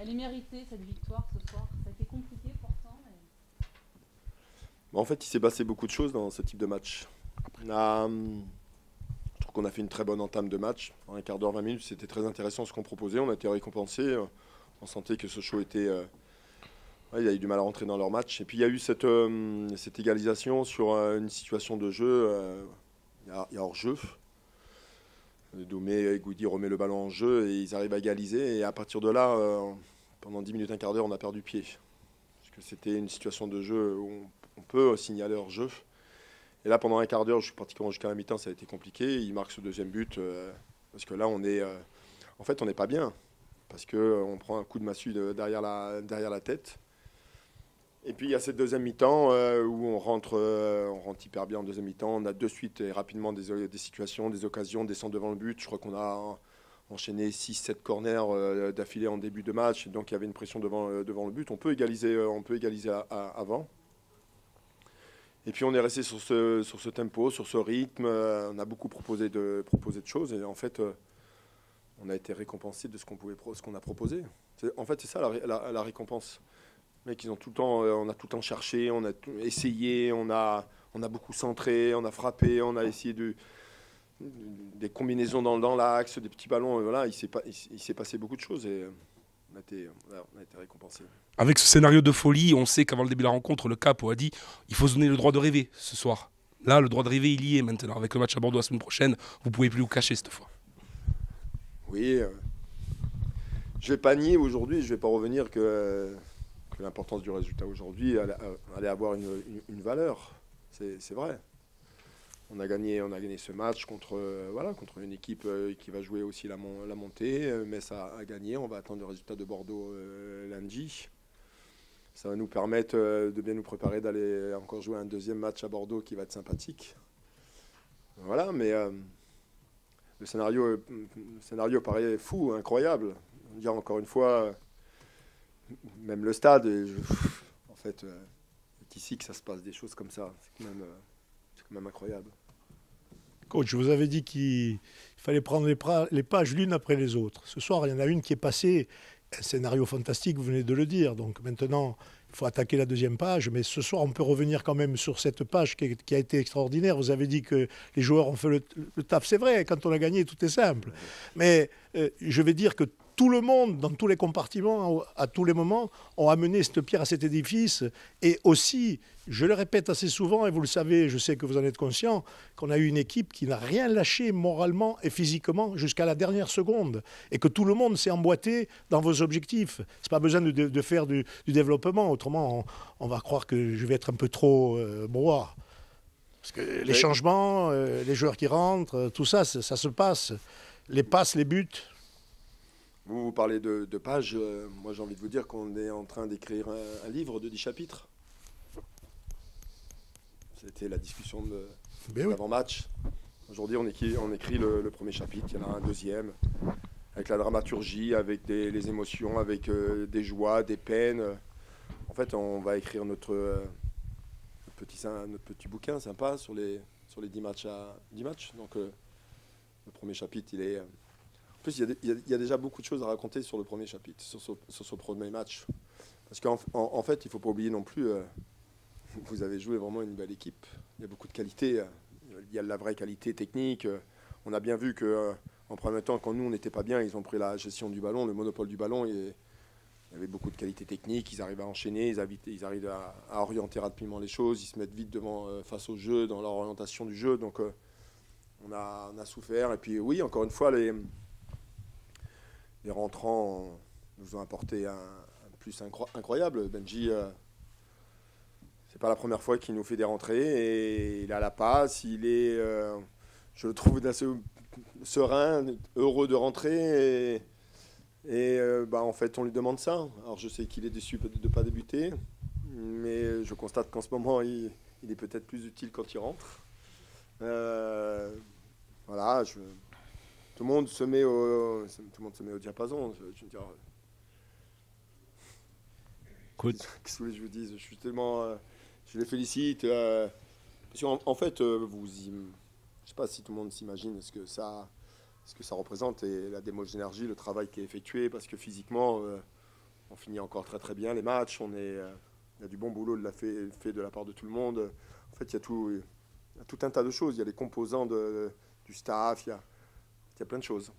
Elle est méritée cette victoire ce soir. Ça a été compliqué pourtant. En fait, il s'est passé beaucoup de choses dans ce type de match. Je trouve qu'on a fait une très bonne entame de match. En un quart d'heure, 20 minutes, c'était très intéressant ce qu'on proposait. On a été récompensé. On sentait que ce show était... ouais, il a eu du mal à rentrer dans leur match. Et puis il y a eu cette égalisation sur une situation de jeu. Il y a hors-jeu. Doumé et Gouidi remet le ballon en jeu et ils arrivent à égaliser. Et à partir de là, pendant 10 minutes, un quart d'heure, on a perdu pied. Parce que c'était une situation de jeu où on peut signaler hors-jeu. Et là, pendant un quart d'heure, pratiquement jusqu'à la mi-temps, ça a été compliqué. Il marque ce deuxième but. Parce que là, en fait, on n'est pas bien. Parce qu'on prend un coup de massue derrière la tête. Et puis il y a cette deuxième mi-temps où on rentre hyper bien en deuxième mi-temps. On a de suite et rapidement des situations, des occasions, des centres devant le but. Je crois qu'on a enchaîné 6-7 corners d'affilée en début de match. Donc il y avait une pression devant le but. On peut égaliser avant. Et puis on est resté sur ce tempo, sur ce rythme. On a beaucoup proposé de choses. Et en fait, on a été récompensé de ce qu'on a proposé. En fait, c'est ça la récompense. Mec, on a tout le temps cherché, on a essayé, on a beaucoup centré, on a frappé, on a essayé des combinaisons dans l'axe, des petits ballons. Voilà, il s'est passé beaucoup de choses et on a été récompensé. Avec ce scénario de folie, on sait qu'avant le début de la rencontre, le Capo a dit il faut se donner le droit de rêver ce soir. Là, le droit de rêver, il y est maintenant. Avec le match à Bordeaux la semaine prochaine, vous ne pouvez plus vous cacher cette fois. Oui, je ne vais pas nier aujourd'hui, je ne vais pas revenir que l'importance du résultat aujourd'hui allait avoir une valeur. C'est vrai. On a gagné ce match contre une équipe qui va jouer aussi la montée. Metz a gagné. On va attendre le résultat de Bordeaux lundi. Ça va nous permettre de bien nous préparer d'aller encore jouer un deuxième match à Bordeaux qui va être sympathique. Voilà, mais le scénario paraît fou, incroyable. Dire encore une fois... Même le stade, en fait, c'est ici que ça se passe des choses comme ça. C'est quand même incroyable. Coach, vous avez dit qu'il fallait prendre les pages l'une après les autres. Ce soir, il y en a une qui est passée. Un scénario fantastique, vous venez de le dire. Donc maintenant, il faut attaquer la deuxième page. Mais ce soir, on peut revenir quand même sur cette page qui a été extraordinaire. Vous avez dit que les joueurs ont fait le taf. C'est vrai, quand on a gagné, tout est simple. Mais je vais dire que tout le monde, dans tous les compartiments, à tous les moments, ont amené cette pierre à cet édifice. Et aussi, je le répète assez souvent, et vous le savez, je sais que vous en êtes conscient, qu'on a eu une équipe qui n'a rien lâché moralement et physiquement jusqu'à la dernière seconde. Et que tout le monde s'est emboîté dans vos objectifs. C'est pas besoin de faire du développement. Autrement, on va croire que je vais être un peu trop brouhaha. Parce que les changements, les joueurs qui rentrent, tout ça, ça se passe. Les passes, les buts... Vous parlez de pages. Moi, j'ai envie de vous dire qu'on est en train d'écrire un livre de 10 chapitres. C'était la discussion de l'avant-match. Aujourd'hui, on écrit le premier chapitre. Il y en a un deuxième, avec la dramaturgie, avec les émotions, avec des joies, des peines. En fait, on va écrire notre petit bouquin sympa sur les 10 matchs. Donc, le premier chapitre, il est... En plus, il y a déjà beaucoup de choses à raconter sur le premier chapitre, sur ce premier match. Parce qu'en fait, il ne faut pas oublier non plus, vous avez joué vraiment une belle équipe. Il y a beaucoup de qualité. Il y a de la vraie qualité technique. On a bien vu qu'en premier temps, quand nous, on n'était pas bien, ils ont pris la gestion du ballon, le monopole du ballon. Il y avait beaucoup de qualité technique. Ils arrivent à enchaîner, ils arrivent à orienter rapidement les choses. Ils se mettent vite face au jeu, dans leur orientation du jeu. Donc, on a souffert. Et puis, oui, encore une fois, les rentrants nous ont apporté un plus incroyable. Benji, c'est pas la première fois qu'il nous fait des rentrées et il a la passe. Il est, je le trouve assez serein, heureux de rentrer et en fait on lui demande ça. Alors je sais qu'il est déçu de ne pas débuter, mais je constate qu'en ce moment il est peut-être plus utile quand il rentre. Voilà. Tout le monde se met au diapason. Je veux dire, qu'est-ce que je vous dis ? Je suis tellement, je les félicite. Parce qu'en fait, je ne sais pas si tout le monde s'imagine ce que ça représente et la démo d'énergie, le travail qui est effectué, parce que physiquement, On finit encore très très bien les matchs. Il y a du bon boulot fait de la part de tout le monde. En fait, il y a tout un tas de choses. Il y a les composants du staff. Il y a plein de choses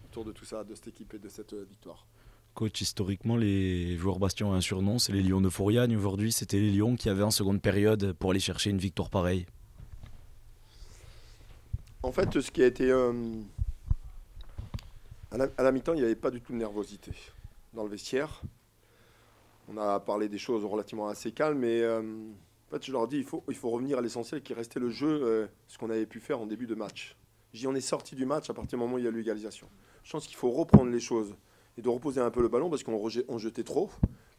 autour de tout ça, de cette équipe et de cette victoire. Coach, historiquement, les joueurs Bastion ont un surnom, c'est les Lions de Fouriane. Aujourd'hui, c'était les Lions qui avaient en seconde période pour aller chercher une victoire pareille. En fait, ce qui a été... à la mi-temps, il n'y avait pas du tout de nervosité dans le vestiaire. On a parlé des choses relativement assez calmes, mais en fait, je leur dis il faut revenir à l'essentiel qui restait le jeu, ce qu'on avait pu faire en début de match. Je dis on est sorti du match à partir du moment où il y a l'égalisation. Je pense qu'il faut reprendre les choses et de reposer un peu le ballon parce qu'on jetait trop.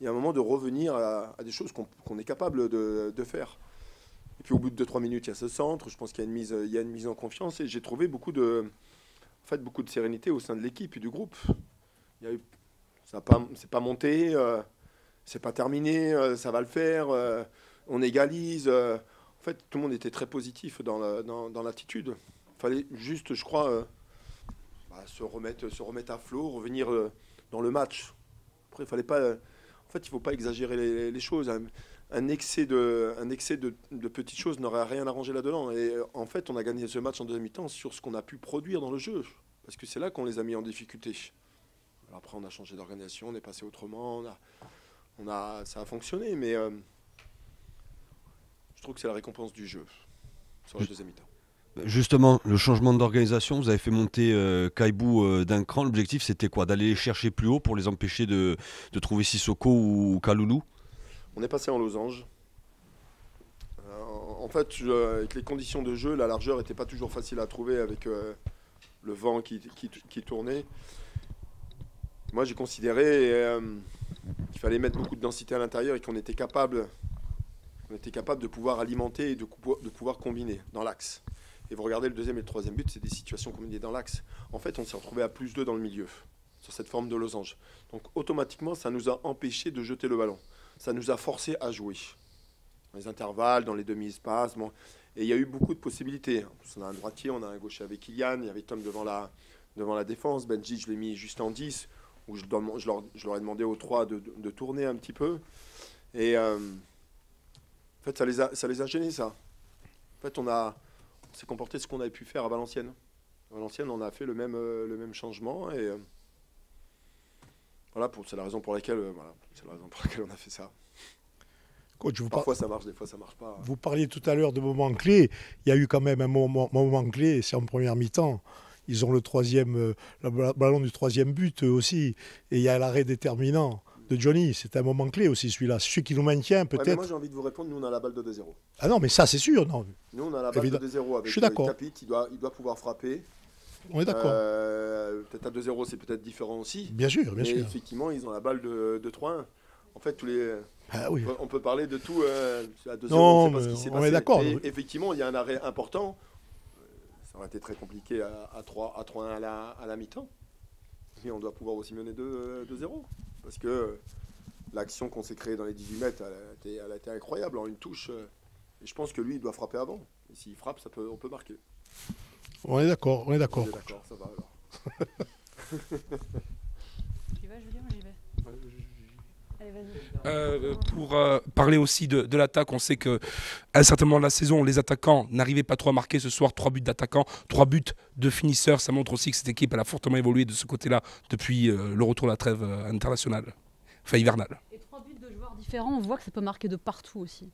Il y a un moment de revenir à des choses qu'on est capable de faire. Et puis au bout de 2-3 minutes, il y a ce centre. Je pense qu'il y a une mise en confiance et j'ai trouvé beaucoup de sérénité au sein de l'équipe et du groupe. C'est pas monté, c'est pas terminé, ça va le faire, on égalise. En fait, tout le monde était très positif dans l'attitude. Il fallait juste, je crois, se remettre à flot, revenir dans le match. Après, il ne faut pas exagérer les choses. Un excès de petites choses n'aurait rien arrangé là-dedans. Et en fait, on a gagné ce match en deuxième mi-temps sur ce qu'on a pu produire dans le jeu. Parce que c'est là qu'on les a mis en difficulté. Alors après, on a changé d'organisation, on est passé autrement, ça a fonctionné, mais je trouve que c'est la récompense du jeu sur la deuxième mi-temps. Justement, le changement d'organisation, vous avez fait monter Kaibou d'un cran. L'objectif, c'était quoi? D'aller les chercher plus haut pour les empêcher de trouver Sissoko ou Kaloulou? On est passé en losange. En fait, avec les conditions de jeu, la largeur n'était pas toujours facile à trouver avec le vent qui tournait. Moi, j'ai considéré qu'il fallait mettre beaucoup de densité à l'intérieur et qu'on était capable de pouvoir alimenter et de pouvoir combiner dans l'axe. Et vous regardez le deuxième et le troisième but, c'est des situations combinées dans l'axe. En fait, on s'est retrouvé à +2 dans le milieu, sur cette forme de losange. Donc automatiquement, ça nous a empêché de jeter le ballon. Ça nous a forcé à jouer. Dans les intervalles, dans les demi-espaces. Bon. Et il y a eu beaucoup de possibilités. En plus, on a un droitier, on a un gaucher avec Kylian, il y avait Tom devant la défense. Benji, je l'ai mis juste en 10, où je leur ai demandé aux 3 de tourner un petit peu. Et en fait, ça les a gênés, ça. En fait, on s'est comporté ce qu'on avait pu faire à Valenciennes. À Valenciennes, on a fait le même changement. Et voilà, c'est la raison pour laquelle on a fait ça. Coach, Parfois ça marche, des fois ça marche pas. Vous parliez tout à l'heure de moments clés. Il y a eu quand même un moment clé, c'est en première mi-temps. Ils ont le ballon du troisième but eux aussi. Et il y a l'arrêt déterminant de Johnny. C'est un moment clé aussi celui-là. Celui qui nous maintient peut-être. Ouais, moi j'ai envie de vous répondre, nous on a la balle de 2-0. Ah non, mais ça c'est sûr. Non. Nous on a la balle de 2-0 avec Capit, il doit pouvoir frapper. On est d'accord. Peut-être à 2-0 c'est peut-être différent aussi. Bien sûr, bien sûr. Effectivement, ils ont la balle de 3-1. En fait, oui. on peut parler de tout à 2-0. Non, on est d'accord. Effectivement, il y a un arrêt important. Ça aurait été très compliqué à 3-1 à la mi-temps. Mais on doit pouvoir aussi mener 2-0. Parce que l'action qu'on s'est créée dans les 18 mètres, elle a été incroyable en une touche. Et je pense que lui, il doit frapper avant. Et s'il frappe, on peut marquer. On est d'accord, On est d'accord, ça va alors. J'y vais, Julien, j'y vais. Allez, vas-y. Pour parler aussi de l'attaque, on sait qu'à un certain moment de la saison, les attaquants n'arrivaient pas trop à marquer. Ce soir, 3 buts d'attaquants, 3 buts de finisseurs. Ça montre aussi que cette équipe elle a fortement évolué de ce côté-là depuis le retour de la trêve internationale, enfin hivernale. Et 3 buts de joueurs différents, on voit que ça peut marquer de partout aussi.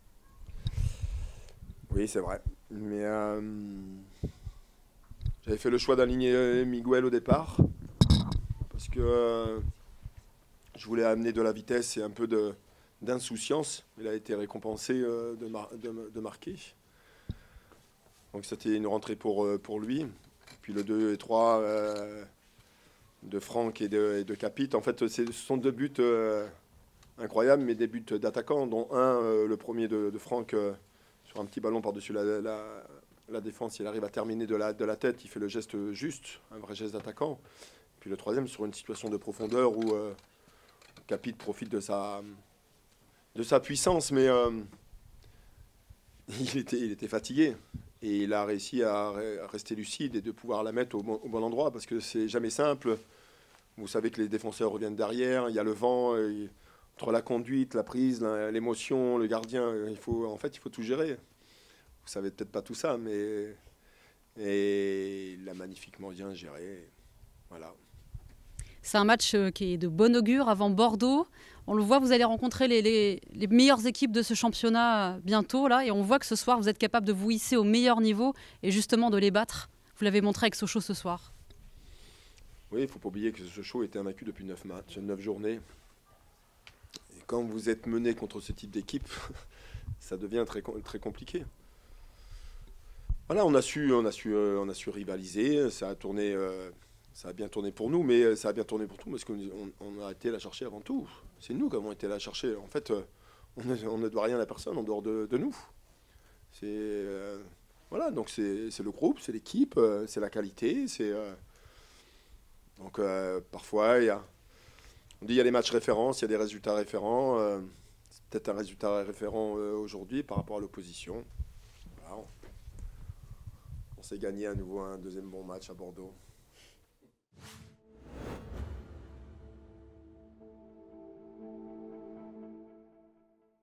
Oui, c'est vrai. Mais j'avais fait le choix d'aligner Miguel au départ. Parce que je voulais amener de la vitesse et un peu d'insouciance. Il a été récompensé de marquer. Donc c'était une rentrée pour lui. Puis le 2 et 3 de Franck et de Capit. En fait, ce sont 2 buts incroyables, mais des buts d'attaquants, dont le premier de Franck sur un petit ballon par-dessus la défense. Il arrive à terminer de la tête, il fait le geste juste, un vrai geste d'attaquant. Puis le troisième sur une situation de profondeur où Capit profite de sa puissance, mais il était fatigué. Et il a réussi à rester lucide et de pouvoir la mettre au bon endroit, parce que c'est jamais simple. Vous savez que les défenseurs reviennent derrière, il y a le vent, entre la conduite, la prise, l'émotion, le gardien, il faut tout gérer. Vous savez peut-être pas tout ça, mais il a magnifiquement bien géré. Voilà. C'est un match qui est de bon augure avant Bordeaux. On le voit, vous allez rencontrer les meilleures équipes de ce championnat bientôt, là, et on voit que ce soir, vous êtes capable de vous hisser au meilleur niveau et justement de les battre. Vous l'avez montré avec Sochaux ce soir. Oui, il ne faut pas oublier que Sochaux était invaincu depuis 9 matchs, 9 journées. Et quand vous êtes mené contre ce type d'équipe, ça devient très, très compliqué. Voilà, on a su rivaliser, ça a bien tourné pour nous, mais ça a bien tourné pour tout parce qu'on a été la chercher avant tout. C'est nous qui avons été la chercher. En fait, on ne doit rien à personne en dehors de nous. Voilà, donc c'est le groupe, c'est l'équipe, c'est la qualité. Donc parfois, on dit il y a des matchs références, il y a des résultats référents. C'est peut-être un résultat référent aujourd'hui par rapport à l'opposition. Voilà, on s'est gagné à nouveau un deuxième bon match à Bordeaux.